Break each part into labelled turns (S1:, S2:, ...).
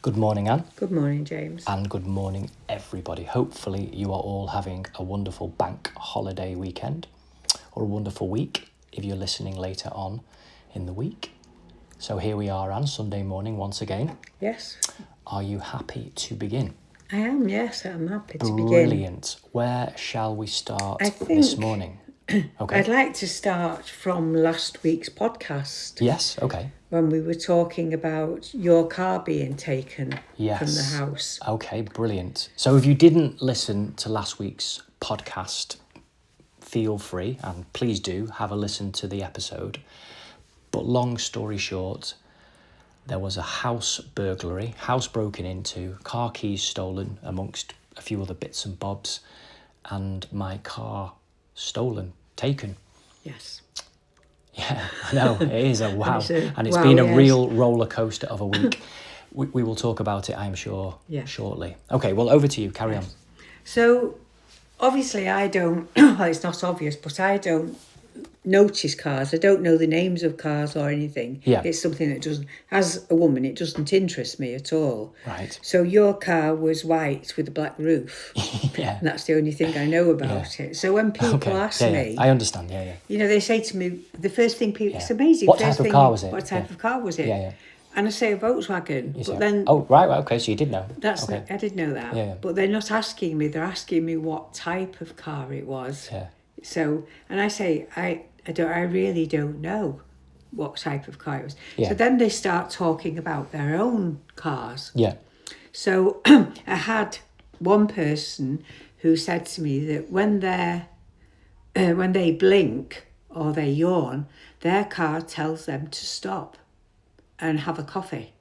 S1: Good morning, Anne.
S2: Good morning, James.
S1: And good morning, everybody. Hopefully you are all having a wonderful bank holiday weekend or a wonderful week if you're listening later on in the week. So here we are, Anne, Sunday morning once again.
S2: Yes.
S1: Are you happy to begin?
S2: I am, yes, I'm happy to begin.
S1: Brilliant. Where shall we start this morning? Okay.
S2: I'd like to start from last week's podcast.
S1: Yes, okay.
S2: When we were talking about your car being taken from the house.
S1: Okay, brilliant. So if you didn't listen to last week's podcast, feel free and please do have a listen to the episode. But long story short, there was a house burglary, house broken into, car keys stolen amongst a few other bits and bobs, and my car stolen, taken.
S2: Yes.
S1: Yeah, I know, it is a wow. And it's
S2: wow,
S1: been a
S2: yes.
S1: real roller coaster of a week. we will talk about it, I'm sure, shortly. Okay, well, over to you. Carry on.
S2: So, obviously I don't, well, it's not obvious, but I don't notice cars. I don't know the names of cars or anything.
S1: Yeah.
S2: It's something that doesn't, as a woman, it doesn't interest me at all.
S1: Right.
S2: So your car was white with a black roof.
S1: Yeah.
S2: And that's the only thing I know about it. So when people ask me...
S1: I understand, yeah.
S2: You know, they say to me, the first thing people... It's amazing.
S1: What type of car was it?
S2: What type of car was it?
S1: Yeah.
S2: And I say a Volkswagen. But then...
S1: Oh, right, okay, so you did know.
S2: I did know that.
S1: Yeah.
S2: But they're not asking me. They're asking me what type of car it was.
S1: Yeah.
S2: So, and I say, I really don't know what type of car it was.
S1: Yeah.
S2: So then they start talking about their own cars.
S1: Yeah.
S2: So I had one person who said to me that when they blink or they yawn, their car tells them to stop and have a coffee.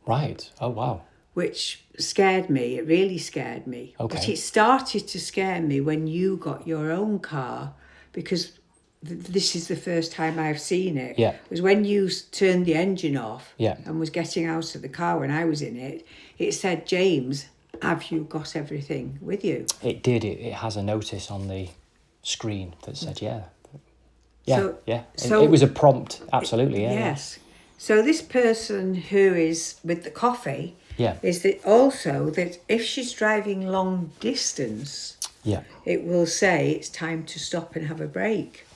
S1: Right. Oh, wow.
S2: Which scared me. It really scared me.
S1: Okay.
S2: But it started to scare me when you got your own car, because this is the first time I've seen it.
S1: Yeah.
S2: It was when you turned the engine off
S1: and
S2: was getting out of the car when I was in it. It said, James, have you got everything with you?
S1: It did. It has a notice on the screen that said, yeah. So it was a prompt, absolutely, yeah.
S2: Yes. So this person who is with the coffee is that also that if she's driving long distance, it will say it's time to stop and have a break.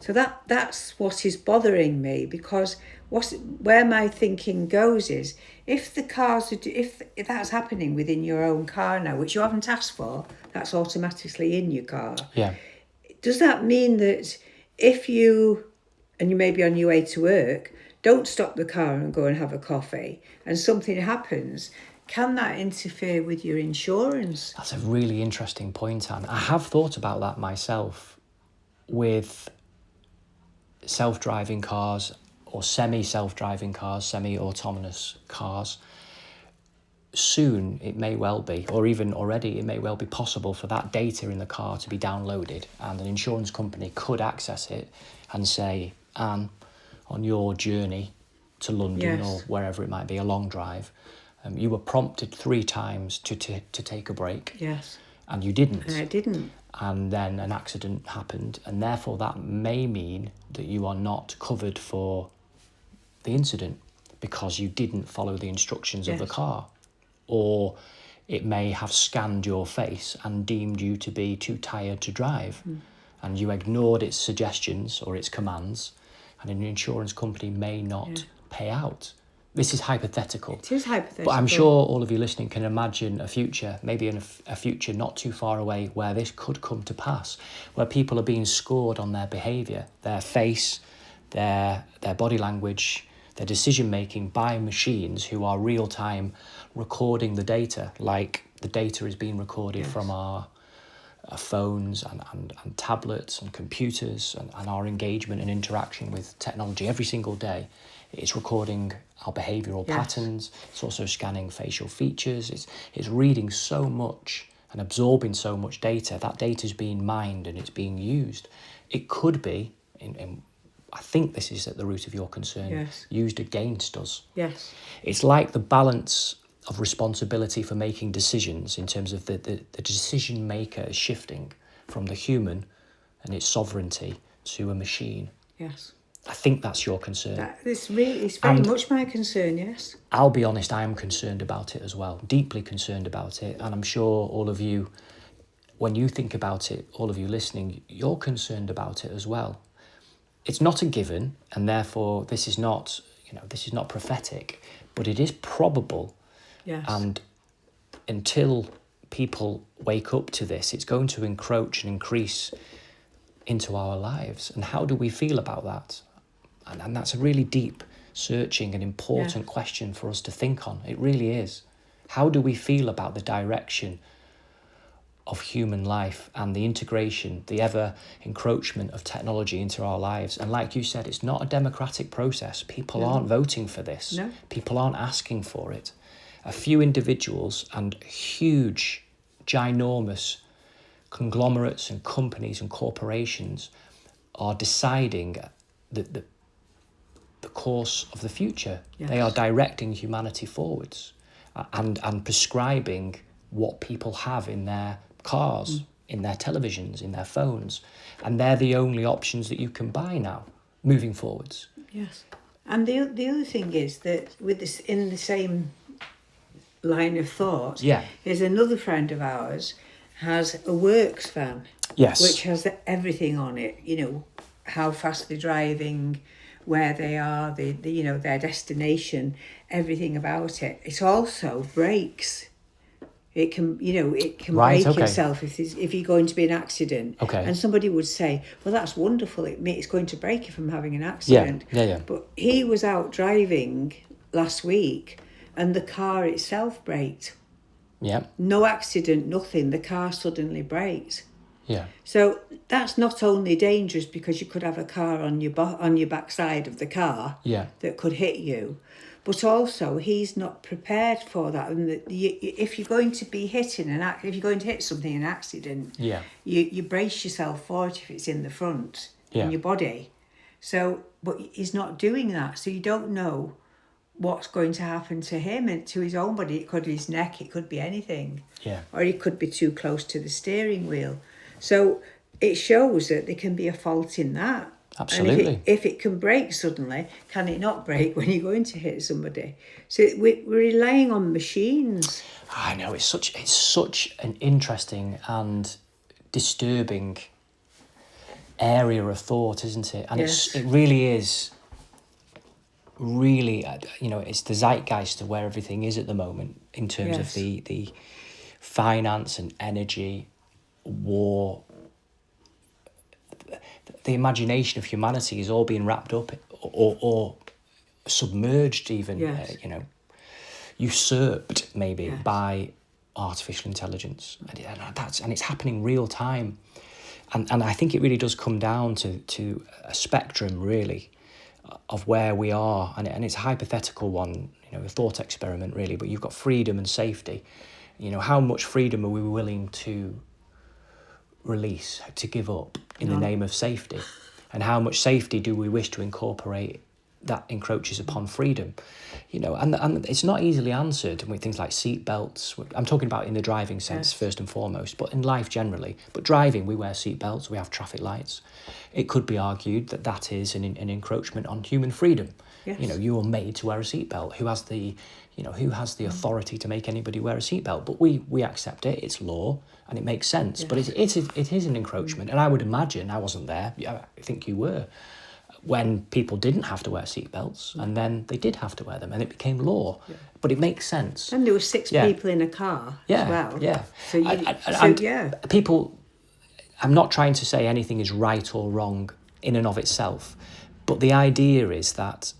S2: So that's what is bothering me, because where my thinking goes is, if the cars are, if that's happening within your own car now, which you haven't asked for, that's automatically in your car.
S1: Yeah.
S2: Does that mean that if you, and you may be on your way to work, don't stop the car and go and have a coffee, and something happens, can that interfere with your insurance?
S1: That's a really interesting point, Anne. I have thought about that myself with self-driving cars or semi-self-driving cars, semi-autonomous cars. Soon it may well be, or even already it may well be possible for that data in the car to be downloaded, and an insurance company could access it and say, Anne, on your journey to London or wherever it might be, a long drive, you were prompted 3 times to take a break.
S2: Yes.
S1: And you didn't.
S2: And I didn't.
S1: And then an accident happened, and therefore that may mean that you are not covered for the incident because you didn't follow the instructions of the car. Or it may have scanned your face and deemed you to be too tired to drive, and you ignored its suggestions or its commands, and an insurance company may not pay out. This is hypothetical.
S2: It is hypothetical.
S1: But I'm sure all of you listening can imagine a future, maybe in a future not too far away, where this could come to pass, where people are being scored on their behaviour, their face, their body language, their decision-making by machines who are real-time recording the data, like the data is being recorded from our phones and tablets and computers and our engagement and interaction with technology every single day. It's recording our behavioural patterns. It's also scanning facial features. It's reading so much and absorbing so much data. That data is being mined and it's being used. It could be, I think this is at the root of your concern, used against us.
S2: Yes.
S1: It's like the balance of responsibility for making decisions in terms of the decision maker is shifting from the human and its sovereignty to a machine.
S2: Yes.
S1: I think that's your concern.
S2: It's very much my concern, yes.
S1: I'll be honest, I am concerned about it as well, deeply concerned about it. And I'm sure all of you, when you think about it, all of you listening, you're concerned about it as well. It's not a given, and therefore this is not prophetic, but it is probable.
S2: Yes.
S1: And until people wake up to this, it's going to encroach and increase into our lives. And how do we feel about that? And that's a really deep, searching and important question for us to think on. It really is. How do we feel about the direction of human life and the integration, the ever encroachment of technology into our lives? And like you said, it's not a democratic process. People aren't voting for this.
S2: No.
S1: People aren't asking for it. A few individuals and huge, ginormous conglomerates and companies and corporations are deciding the course of the future. Yes. They are directing humanity forwards and prescribing what people have in their cars, in their televisions, in their phones. And they're the only options that you can buy now, moving forwards.
S2: Yes. And the other thing is that with this, in the same line of thought, is another friend of ours has a works van.
S1: Yes.
S2: Which has everything on it, how fast they're driving, where they are, their destination, everything about it. It also brakes. It can brake itself if you're going to be an accident.
S1: Okay.
S2: And somebody would say, well, that's wonderful. It's going to brake you from having an accident.
S1: Yeah.
S2: But he was out driving last week and the car itself braked.
S1: Yeah.
S2: No accident, nothing. The car suddenly braked.
S1: Yeah.
S2: So that's not only dangerous because you could have a car on your backside of the car that could hit you, but also he's not prepared for that. And if you're going to be if you're going to hit something in an accident, you brace yourself for it if it's in the front in your body. So, but he's not doing that. So you don't know what's going to happen to him and to his own body. It could be his neck. It could be anything.
S1: Yeah.
S2: Or he could be too close to the steering wheel. So it shows that there can be a fault in that.
S1: Absolutely.
S2: And if it can break suddenly, can it not break when you're going to hit somebody? So we're relying on machines.
S1: I know, it's such an interesting and disturbing area of thought, isn't it? And it really is. Really, it's the zeitgeist of where everything is at the moment in terms of the finance and energy, war. The imagination of humanity is all being wrapped up or submerged even, usurped maybe by artificial intelligence. And it's happening real time. And I think it really does come down to a spectrum, really, of where we are. And it's a hypothetical one, a thought experiment, really. But you've got freedom and safety. How much freedom are we willing to release, to give up in the name of safety? And how much safety do we wish to incorporate that encroaches upon freedom? And it's not easily answered with things like seat belts. I'm talking about in the driving sense first and foremost, but in life generally. But driving, we wear seat belts, we have traffic lights. It could be argued that is an encroachment on human freedom. Yes. You are made to wear a seatbelt. Who has the authority to make anybody wear a seatbelt? But we accept it. It's law, and it makes sense. Yes. But it is an encroachment, and I would imagine, I wasn't there. I think you were, when people didn't have to wear seatbelts, and then they did have to wear them, and it became law. Yeah. But it makes sense.
S2: And there were 6 people in a car as well.
S1: Yeah.
S2: So
S1: people. I'm not trying to say anything is right or wrong in and of itself, but the idea is that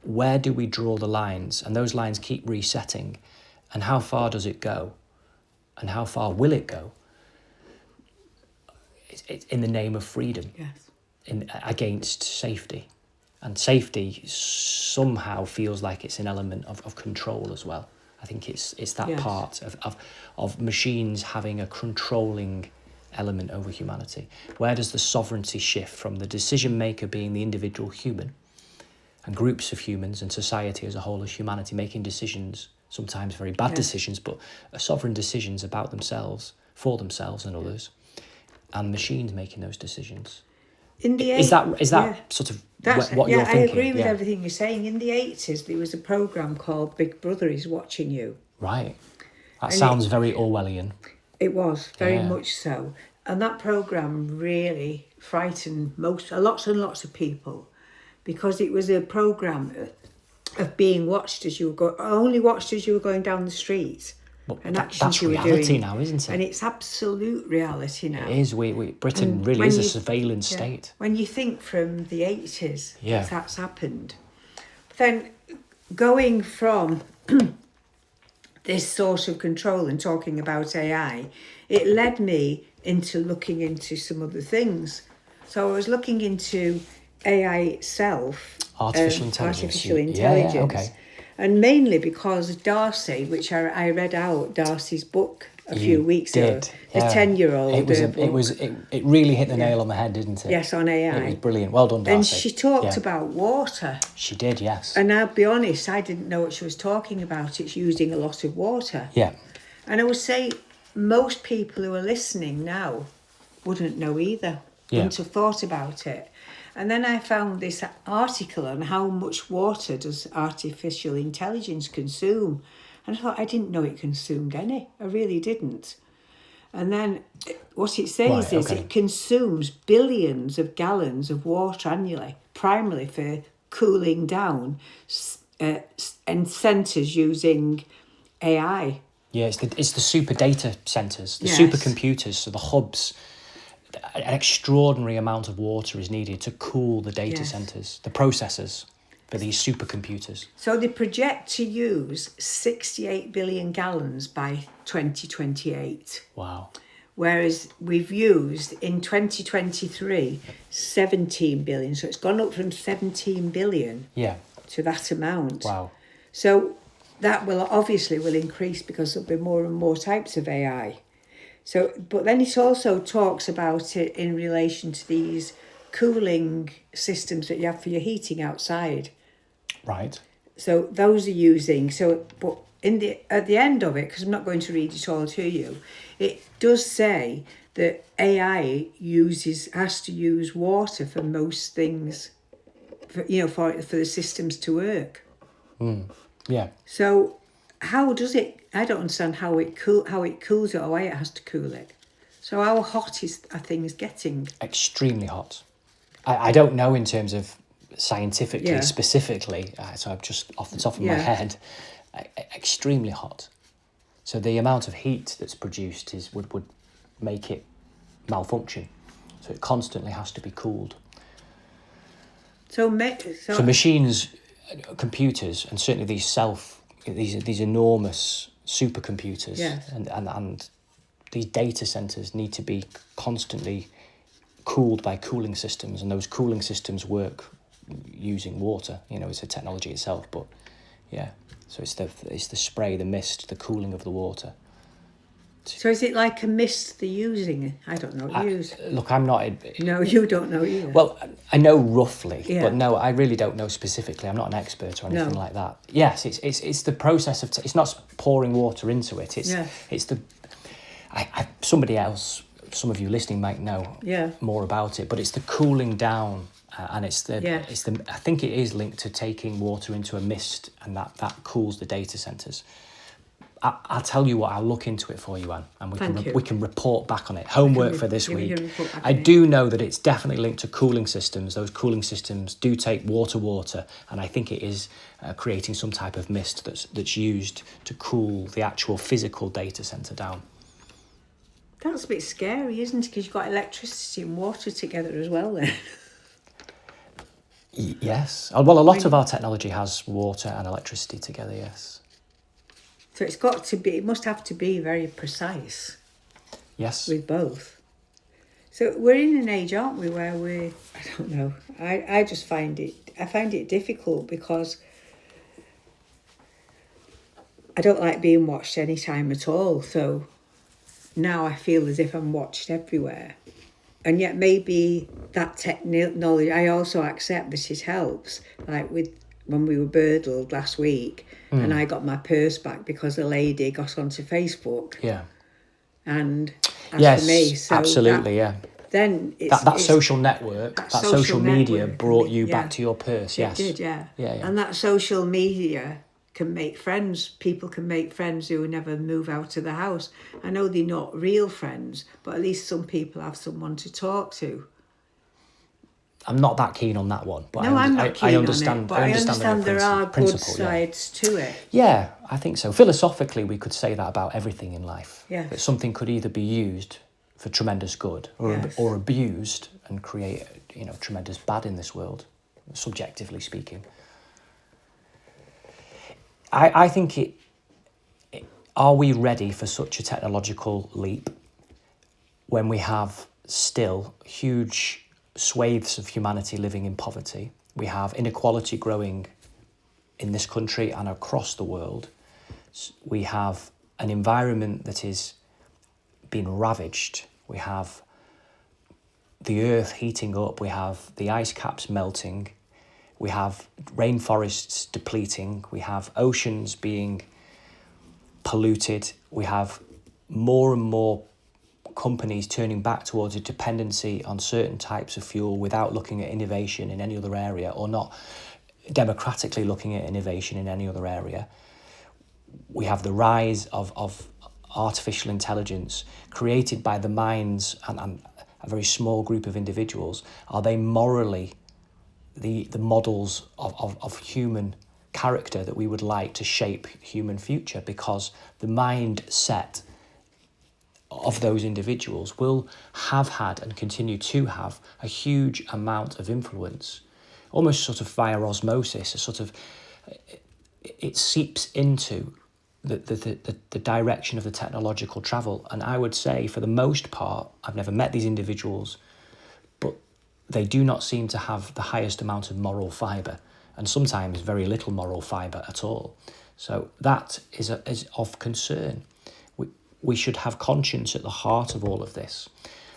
S1: where do we draw the lines? And those lines keep resetting. And how far does it go? And how far will it go? It's in the name of freedom.
S2: Yes.
S1: Against safety. And safety somehow feels like it's an element of control as well. I think it's that part of machines having a controlling element over humanity. Where does the sovereignty shift from the decision maker being the individual human and groups of humans and society as a whole as humanity making decisions, sometimes very bad decisions, but sovereign decisions about themselves, for themselves and others, and machines making those decisions?
S2: In the
S1: is that sort of what you're thinking?
S2: I agree with everything you're saying. In the 80s, there was a programme called Big Brother is Watching You.
S1: Right. That sounds very Orwellian.
S2: It was, very much so. And that programme really frightened lots and lots of people, because it was a programme of being watched as you were only watched as you were going down the street.
S1: And that's reality now, isn't it?
S2: And it's absolute reality now.
S1: It is. Britain really is a surveillance state.
S2: When you think from the 80s, that's happened. But then going from this sort of control and talking about AI, it led me into looking into some other things. So I was looking into AI itself.
S1: Artificial intelligence.
S2: Yeah, okay. And mainly because Darcy, which I read out Darcy's book a few weeks ago, the 10-year-old.
S1: It really hit the nail on the head, didn't it?
S2: Yes, on AI.
S1: It was brilliant. Well done, Darcy.
S2: And she talked about water.
S1: She did, yes.
S2: And I'll be honest, I didn't know what she was talking about. It's using a lot of water.
S1: Yeah.
S2: And I would say most people who are listening now wouldn't know either. Wouldn't have thought about it. And then I found this article on how much water does artificial intelligence consume. And I thought, I didn't know it consumed any. I really didn't. And then what it says is it consumes billions of gallons of water annually, primarily for cooling down and centres using AI.
S1: Yeah, it's the super data centres, the supercomputers, so the hubs. An extraordinary amount of water is needed to cool the data centres, the processors for these supercomputers.
S2: So they project to use 68 billion gallons by 2028.
S1: Wow.
S2: Whereas we've used in 2023 17 billion. So it's gone up from 17 billion to that amount.
S1: Wow.
S2: So that will increase because there'll be more and more types of AI. So, but then it also talks about it in relation to these cooling systems that you have for your heating outside.
S1: Right.
S2: So those are using, but at the end of it, because I'm not going to read it all to you, it does say that AI has to use water for most things, for the systems to work.
S1: Yeah.
S2: So how does it? I don't understand how it cools it or why it has to cool it. So how hot are things getting?
S1: Extremely hot. I don't know in terms of scientifically specifically. So I'm just off the top of my head, extremely hot. So the amount of heat that's produced would make it malfunction. So it constantly has to be cooled.
S2: So
S1: machines, computers, and certainly these enormous supercomputers and these data centers need to be constantly cooled by cooling systems, and those cooling systems work using water. It's a technology itself, but so it's the spray, the mist, the cooling of the water.
S2: So is it like a mist they're using? I don't know what you use.
S1: Look, I'm not...
S2: No, you don't know either.
S1: Well, I know roughly, but no, I really don't know specifically. I'm not an expert or anything like that. Yes, it's the process of... it's not pouring water into it. It's the... somebody else, some of you listening might know more about it, but it's the cooling down, and it's the... I think it is linked to taking water into a mist, and that cools the data centres. I'll tell you what, I'll look into it for you, Anne, and we can report back on it. Homework for this week. I do know that it's definitely linked to cooling systems. Those cooling systems do take water, and I think it is creating some type of mist that's used to cool the actual physical data centre down.
S2: That's a bit scary, isn't it? Because you've got electricity and water together as well then.
S1: Yes. Well, a lot of our technology has water and electricity together, yes.
S2: So it must have to be very precise.
S1: Yes.
S2: With both. So we're in an age, aren't we, where I don't know, I just find it difficult because I don't like being watched any time at all. So now I feel as if I'm watched everywhere. And yet maybe that technology, I also accept that it helps, like when we were burgled last week, and I got my purse back because a lady got onto Facebook.
S1: Yeah.
S2: And as for me, so
S1: absolutely,
S2: then
S1: that social network, that social media brought you back to your purse. Yes,
S2: it did. Yeah. And that social media can make friends. People can make friends who never move out of the house. I know they're not real friends, but at least some people have someone to talk to.
S1: I'm not that keen on that one, but
S2: I'm not keen
S1: I understand.
S2: On it, but I understand there are good sides to it.
S1: Yeah, I think so. Philosophically, we could say that about everything in life.
S2: Yeah.
S1: That something could either be used for tremendous good or abused and create, tremendous bad in this world, subjectively speaking. I think are we ready for such a technological leap when we have still huge swathes of humanity living in poverty? We have inequality growing in this country and across the world. We have an environment that is being ravaged. We have the earth heating up. We have the ice caps melting. We have rainforests depleting. We have oceans being polluted. We have more and more companies turning back towards a dependency on certain types of fuel without looking at innovation in any other area, or not democratically looking at innovation in any other area. We have the rise of artificial intelligence created by the minds and a very small group of individuals. Are they morally the models of human character that we would like to shape human future? Because the mindset of those individuals will have had and continue to have a huge amount of influence, almost sort of via osmosis. It seeps into the direction of the technological travel. And I would say, for the most part, I've never met these individuals, but they do not seem to have the highest amount of moral fibre, and sometimes very little moral fibre at all. So that is of concern. We should have conscience at the heart of all of this.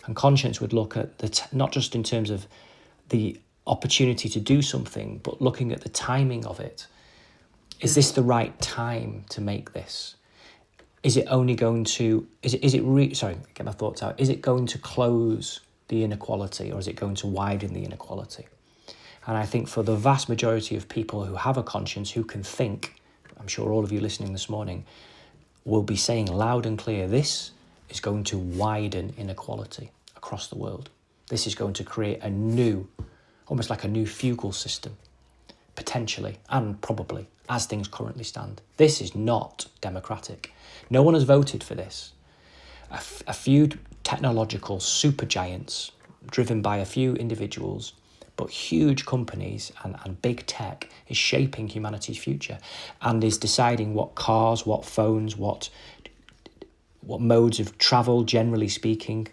S1: And conscience would look at not just in terms of the opportunity to do something, but looking at the timing of it. Is this the right time to make this? Is it only going to, get my thoughts out. Is it going to close the inequality, or is it going to widen the inequality? And I think for the vast majority of people who have a conscience, who can think, I'm sure all of you listening this morning will be saying loud and clear, this is going to widen inequality across the world. This is going to create a new, almost like a new feudal system, potentially, and probably, as things currently stand. This is not democratic. No one has voted for this. A few technological supergiants driven by a few individuals, but huge companies and big tech is shaping humanity's future and is deciding what cars, what phones, what modes of travel, generally speaking,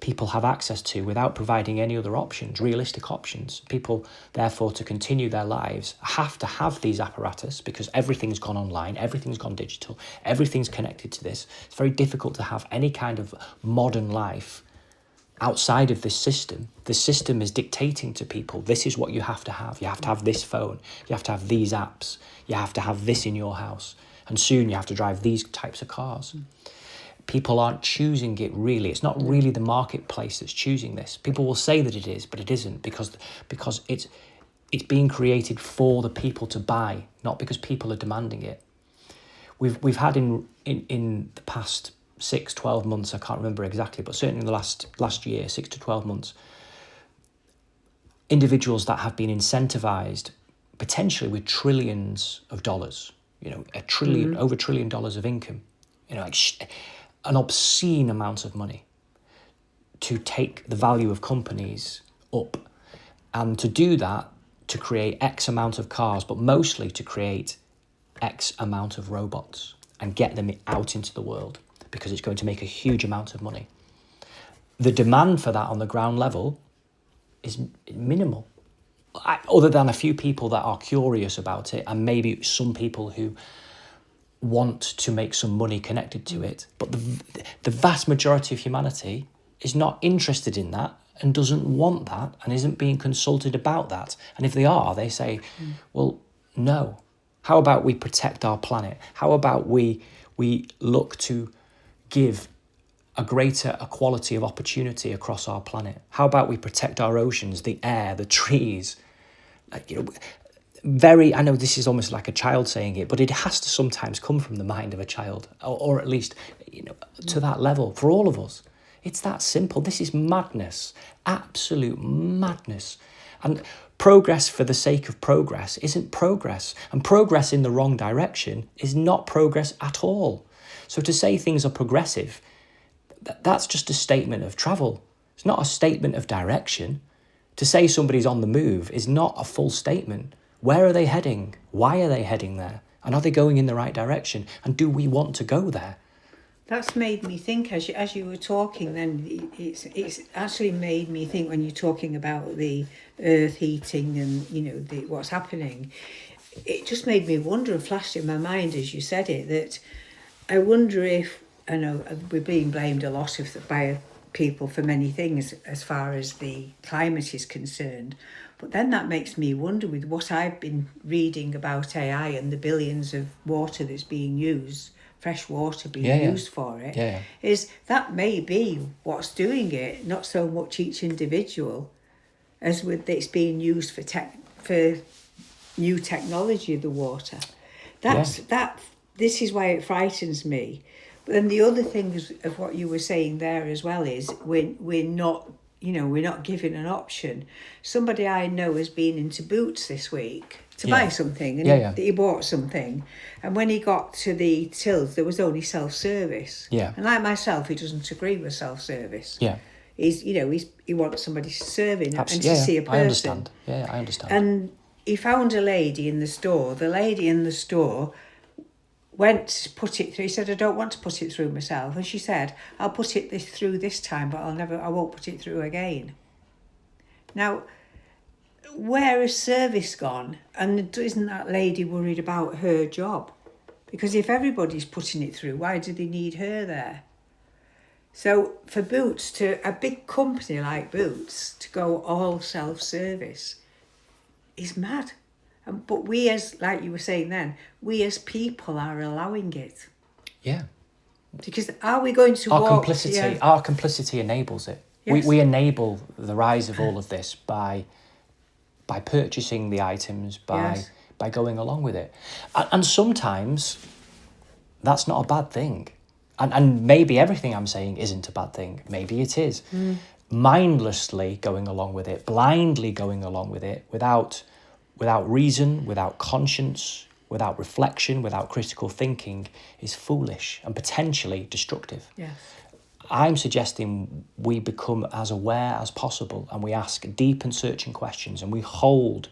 S1: people have access to without providing any other options, realistic options. People, therefore, to continue their lives, have to have these apparatus because everything's gone online, everything's gone digital, everything's connected to this. It's very difficult to have any kind of modern life outside of this system. The system is dictating to people, this is what you have to have. You have to have this phone. You have to have these apps. You have to have this in your house. And soon you have to drive these types of cars. People aren't choosing it really. It's not really the marketplace that's choosing this. People will say that it is, but it isn't, because it's being created for the people to buy, not because people are demanding it. We've had in the past 6-12 months, I can't remember exactly, but certainly in the last year, 6 to 12 months, individuals that have been incentivized potentially with trillions of dollars, over $1 trillion of income, an obscene amount of money to take the value of companies up, and to do that to create X amount of cars, but mostly to create X amount of robots and get them out into the world, because it's going to make a huge amount of money. The demand for that on the ground level is minimal, other than a few people that are curious about it, and maybe some people who want to make some money connected to it. But the vast majority of humanity is not interested in that and doesn't want that and isn't being consulted about that. And if they are, they say, well, no. How about we protect our planet? How about we look to give a greater equality of opportunity across our planet? How about we protect our oceans, the air, the trees? I know this is almost like a child saying it, but it has to sometimes come from the mind of a child, or at least, to that level for all of us. It's that simple. This is madness, absolute madness. And progress for the sake of progress isn't progress. And progress in the wrong direction is not progress at all. So to say things are progressive, that's just a statement of travel. It's not a statement of direction. To say somebody's on the move is not a full statement. Where are they heading? Why are they heading there? And are they going in the right direction? And do we want to go there?
S2: That's made me think, as you were talking then, it's actually made me think when you're talking about the earth heating and, what's happening. It just made me wonder and flashed in my mind as you said it, that I wonder if, I know we're being blamed a lot by people for many things as far as the climate is concerned. But then that makes me wonder, with what I've been reading about AI and the billions of water that's being used, fresh water being used for it, is that may be what's doing it, not so much each individual as with it's being used for new technology of the water. This is why it frightens me. But then the other thing of what you were saying there as well is we're not given an option. Somebody I know has been into Boots this week to buy something, and he bought something, and when he got to the tills there was only self-service, and like myself, he doesn't agree with self-service. He wants somebody serving and to see a person.
S1: I understand.
S2: And he found a lady in the store. The lady in the store went to put it through. He said, I don't want to put it through myself. And she said, I'll put it through this time, but I won't put it through again. Now, where has service gone? And isn't that lady worried about her job? Because if everybody's putting it through, why do they need her there? So for Boots, to a big company like Boots, to go all self-service is mad. But we as, like you were saying then, we as people are allowing it.
S1: Yeah.
S2: Because are we going to
S1: Our complicity enables it. Yes. We enable the rise of all of this by purchasing the items, by going along with it. And sometimes that's not a bad thing. And maybe everything I'm saying isn't a bad thing. Maybe it is. Mindlessly going along with it, blindly going along with it, without reason, without conscience, without reflection, without critical thinking, is foolish and potentially destructive.
S2: Yes.
S1: I'm suggesting we become as aware as possible, and we ask deep and searching questions, and we hold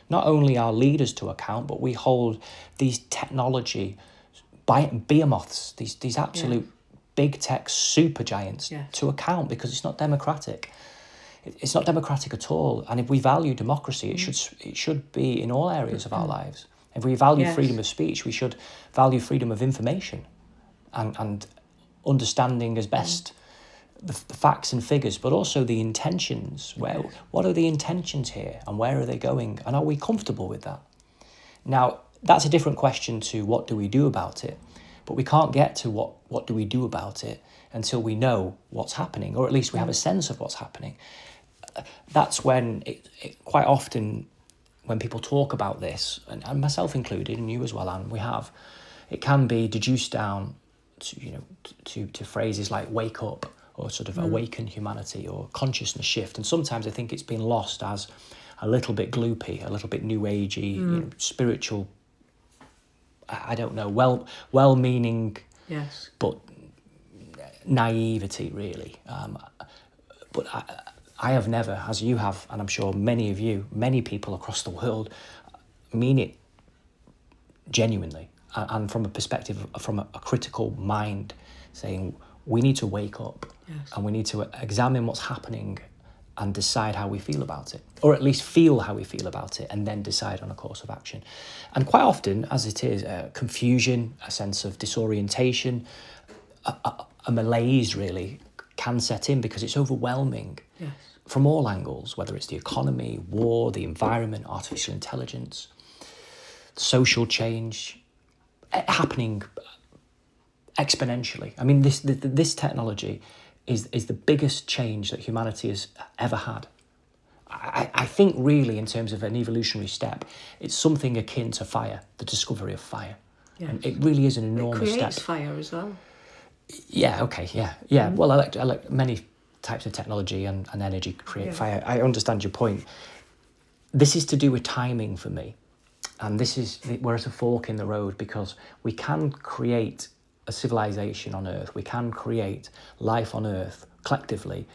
S1: not only our leaders to account, but we hold these technology behemoths, these absolute big tech super giants to account, because it's not democratic. It's not democratic at all. And if we value democracy, it should be in all areas of our lives. If we value freedom of speech, we should value freedom of information and understanding as best the facts and figures, but also the intentions. What are the intentions here, and where are they going? And are we comfortable with that? Now, that's a different question to what do we do about it. But we can't get to what do we do about it until we know what's happening, or at least we have a sense of what's happening. That's when it quite often, when people talk about this, and myself included, and you as well, Anne, it can be deduced down to phrases like wake up, or sort of awaken humanity, or consciousness shift. And sometimes I think it's been lost as a little bit gloopy, a little bit new agey, spiritual, I don't know, well-meaning, but naivety, really. But I have never, as you have, and I'm sure many people across the world, mean it genuinely, and from a perspective, from a critical mind, saying we need to wake up, and we need to examine what's happening and decide how we feel about it, or at least feel how we feel about it, and then decide on a course of action. And quite often, as it is, confusion, a sense of disorientation, a malaise really can set in, because it's overwhelming from all angles, whether it's the economy, war, the environment, artificial intelligence, social change, happening exponentially. I mean, this technology is the biggest change that humanity has ever had. I think really in terms of an evolutionary step, it's something akin to fire, the discovery of fire. Yes. And it really is an enormous step.
S2: It creates fire as well.
S1: Yeah, okay, yeah. Mm-hmm. Well, many types of technology and energy create fire. I understand your point. This is to do with timing for me. And we're at a fork in the road, because we can create a civilization on Earth, we can create life on Earth collectively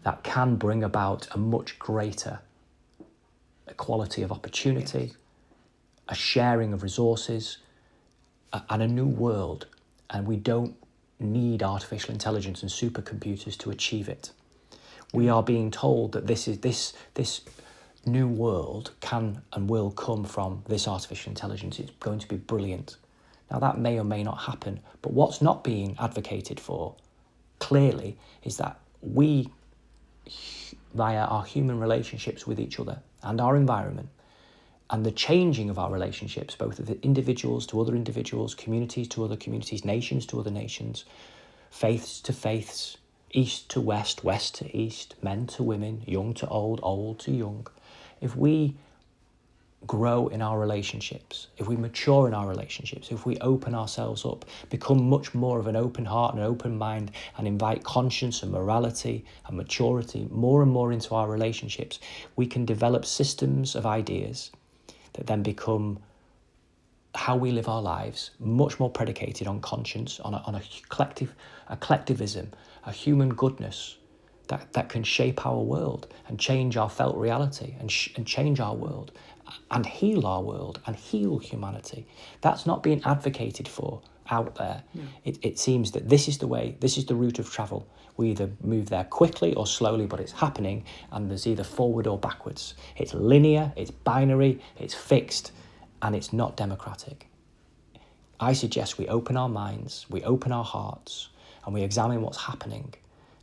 S1: that can bring about a much greater equality of opportunity, a sharing of resources, and a new world. And we don't need artificial intelligence and supercomputers to achieve it. We are being told that this new world can and will come from this artificial intelligence. It's going to be brilliant. Now, that may or may not happen, but what's not being advocated for, clearly, is that we, via our human relationships with each other and our environment, and the changing of our relationships, both of the individuals to other individuals, communities to other communities, nations to other nations, faiths to faiths, east to west, west to east, men to women, young to old, old to young, if we grow in our relationships, if we mature in our relationships, if we open ourselves up, become much more of an open heart and an open mind, and invite conscience and morality and maturity more and more into our relationships, we can develop systems of ideas that then become how we live our lives, much more predicated on conscience, on a collectivism, a human goodness that can shape our world and change our felt reality and change our world and heal our world and heal humanity. That's not being advocated for out there. No. It seems that this is the way, this is the route of travel. We either move there quickly or slowly, but it's happening, and there's either forward or backwards. It's linear, it's binary, it's fixed, and it's not democratic. I suggest we open our minds, we open our hearts, and we examine what's happening,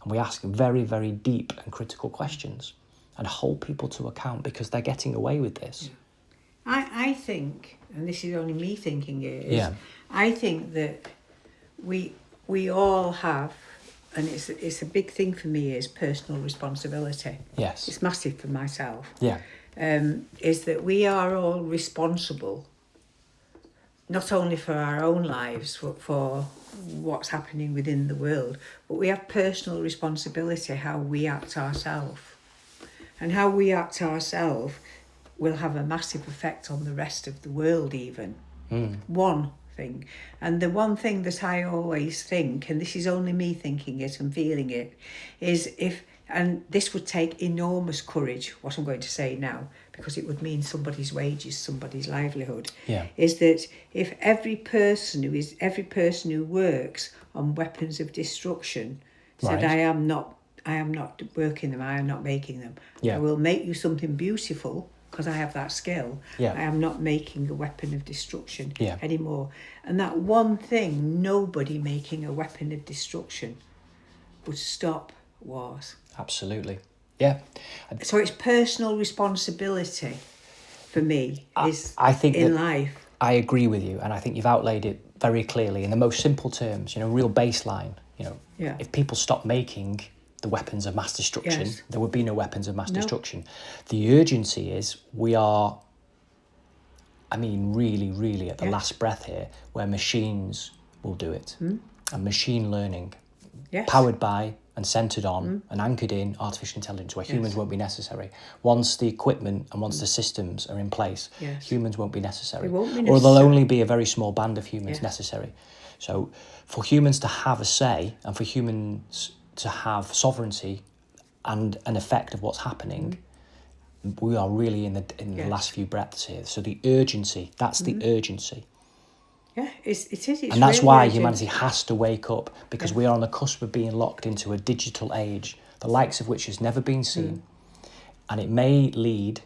S1: and we ask very, very deep and critical questions and hold people to account, because they're getting away with this.
S2: I think, and this is only me thinking it, I think that we all have, and it's a big thing for me, is personal responsibility.
S1: Yes.
S2: It's massive for myself.
S1: Yeah.
S2: Is that we are all responsible, not only for our own lives, but for what's happening within the world, but we have personal responsibility how we act ourselves. And how we act ourselves will have a massive effect on the rest of the world even. One thing. And the one thing that I always think, and this is only me thinking it and feeling it, is and this would take enormous courage, what I'm going to say now, because it would mean somebody's wages, somebody's livelihood, is that if every person who works on weapons of destruction said, I am not working them, I am not making them. I will make you something beautiful because I have that skill. I am not making a weapon of destruction anymore. And that one thing, nobody making a weapon of destruction, would stop wars.
S1: Absolutely. Yeah.
S2: So it's personal responsibility for me
S1: I think
S2: in life.
S1: I agree with you, and I think you've outlaid it very clearly in the most simple terms, real baseline. If people stop making the weapons of mass destruction, there would be no weapons of mass destruction. The urgency is we are, really, really at the last breath here, where machines will do it. And machine learning, powered by and centred on and anchored in artificial intelligence, where humans won't be necessary. Once the equipment and once the systems are in place, humans won't be necessary.
S2: They won't be necessary.
S1: Or there'll only be a very small band of humans necessary. So for humans to have a say and for humans to have sovereignty and an effect of what's happening, we are really in the last few breaths here. So the urgency, that's the urgency.
S2: Yeah, it is. It's
S1: and that's really why humanity has to wake up, because we are on the cusp of being locked into a digital age, the likes of which has never been seen. And it may lead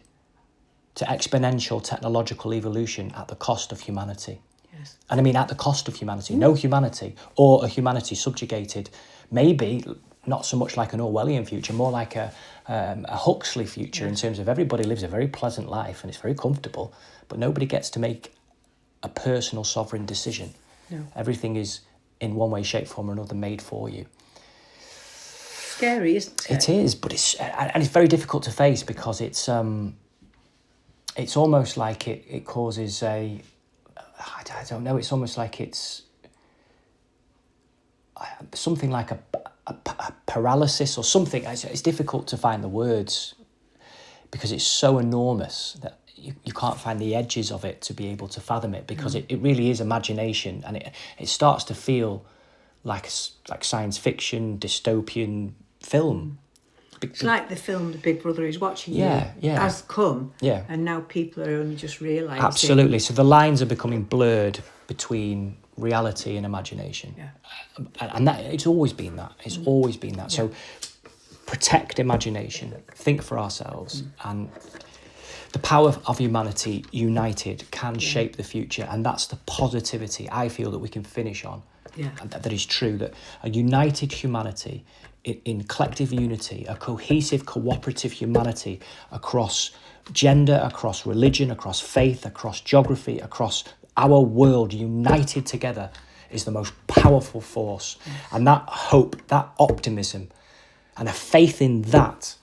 S1: to exponential technological evolution at the cost of humanity.
S2: Yes.
S1: And I mean at the cost of humanity. No humanity, or a humanity subjugated, maybe not so much like an Orwellian future, more like a Huxley future, in terms of everybody lives a very pleasant life and it's very comfortable, but nobody gets to make a personal sovereign decision.
S2: No.
S1: Everything is in one way, shape, form or another made for you.
S2: Scary, isn't it?
S1: It is, but it's very difficult to face because it's almost like it causes I don't know, it's almost like it's something like a paralysis or something. It's difficult to find the words because it's so enormous that you can't find the edges of it to be able to fathom it, because it really is imagination, and it starts to feel like science fiction, dystopian film.
S2: It's like the film The Big Brother Is Watching
S1: You
S2: has come,
S1: yeah,
S2: and now people are only just realising.
S1: Absolutely. So the lines are becoming blurred between reality and imagination.
S2: Yeah.
S1: And that it's always been that. It's always been that. So protect imagination, think for ourselves, and the power of humanity united can shape the future, and that's the positivity I feel that we can finish on.
S2: Yeah.
S1: And that is true, that a united humanity in collective unity, a cohesive, cooperative humanity across gender, across religion, across faith, across geography, across our world, united together, is the most powerful force. And that hope, that optimism, and a faith in that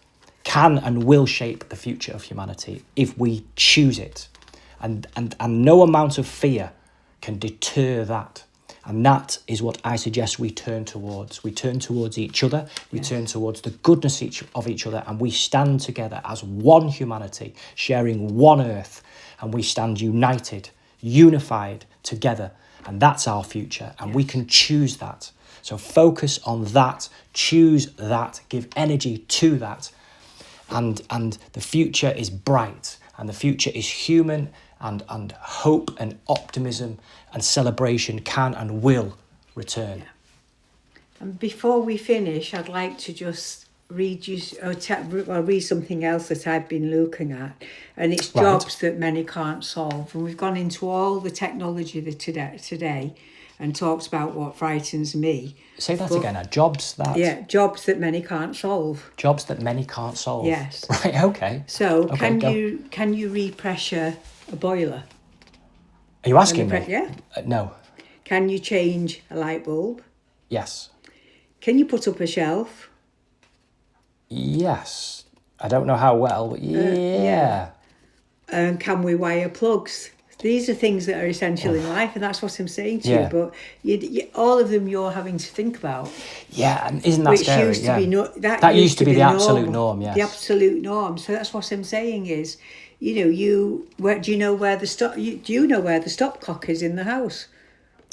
S1: can and will shape the future of humanity if we choose it. And no amount of fear can deter that. And that is what I suggest we turn towards. We turn towards each other, we turn towards the goodness of each other, and we stand together as one humanity, sharing one earth, and we stand united, unified together, and that's our future, and we can choose that. So focus on that, choose that, give energy to that, and the future is bright, and the future is human, and hope and optimism and celebration can and will return.
S2: Yeah. And before we finish, I'd like to just read you, read something else that I've been looking at, and it's jobs that many can't solve. And we've gone into all the technology today and talked about what frightens me.
S1: Say that again. Jobs that...
S2: Yeah, jobs that many can't solve.
S1: Jobs that many can't solve.
S2: Yes.
S1: Right, okay.
S2: So can you repressure a boiler?
S1: Are you asking me?
S2: Yeah.
S1: No.
S2: Can you change a light bulb?
S1: Yes.
S2: Can you put up a shelf?
S1: Yes. I don't know how well, but yeah.
S2: Can we wire plugs? These are things that are essential in life, and that's what I'm saying to you. But you, all of them you're having to think about.
S1: Yeah, and isn't that scary?
S2: Used to be
S1: that used to be the absolute norm, yes.
S2: The absolute norm. So that's what I'm saying is, do you know where the stopcock is in the house?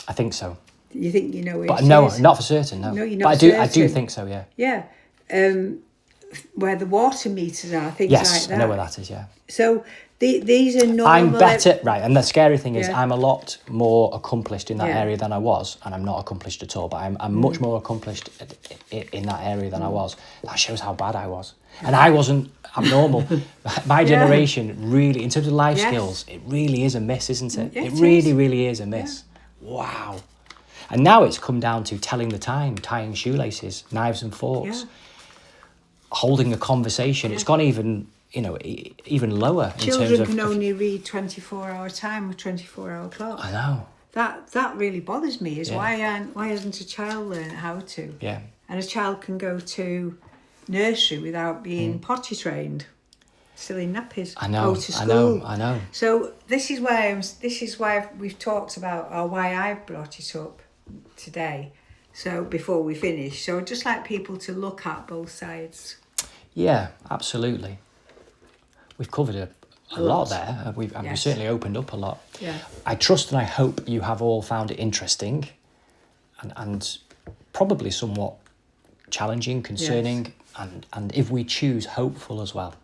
S1: I think so.
S2: You think you know where
S1: it is? But no, not for certain, no.
S2: No, you're
S1: not
S2: certain.
S1: I do think so, yeah.
S2: Yeah. Where the water meters are, things
S1: like that.
S2: Yes,
S1: I know where that is, yeah.
S2: So these are normal...
S1: I'm better, right, and the scary thing is I'm a lot more accomplished in that area than I was, and I'm not accomplished at all, but I'm much more accomplished in that area than I was. That shows how bad I was. And I wasn't abnormal. My generation really, in terms of life skills, it really is a miss, isn't it? It really is a miss. Yeah. Wow. And now it's come down to telling the time, tying shoelaces, knives and forks, holding a conversation. It's gone even lower.
S2: Children can only read 24-hour time with 24-hour clock.
S1: I know.
S2: That really bothers me. Is why hasn't a child learned how to?
S1: Yeah. And
S2: a child can go to nursery without being potty trained, still in nappies.
S1: I know.
S2: Go to school.
S1: I know.
S2: So this is why we've talked about, or why I've brought it up today. So before we finish, so I'd just like people to look at both sides.
S1: Yeah, absolutely. We've covered a lot there. We've certainly opened up a lot.
S2: Yeah.
S1: I trust and I hope you have all found it interesting and probably somewhat challenging, concerning, and if we choose, hopeful as well.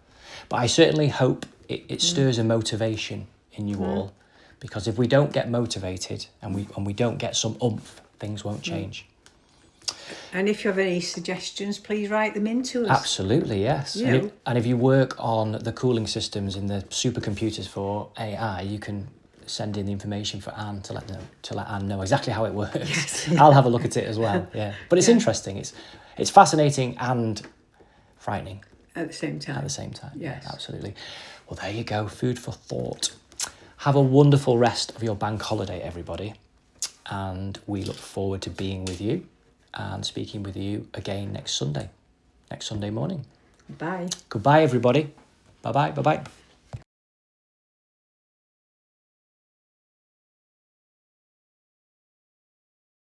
S1: But I certainly hope it stirs a motivation in you all, because if we don't get motivated and we don't get some oomph, things won't change.
S2: And if you have any suggestions, please write them in to us.
S1: Absolutely, yes. And if you work on the cooling systems in the supercomputers for AI, you can send in the information for Anne to let Anne know exactly how it works. Yes. I'll have a look at it as well. Yeah, but it's interesting. It's fascinating and frightening
S2: at the same time.
S1: Yes, yeah, absolutely. Well, there you go. Food for thought. Have a wonderful rest of your bank holiday, everybody. and we look forward to being with you and speaking with you again next Sunday morning.
S2: Bye.
S1: Goodbye, everybody. Bye-bye. Bye-bye.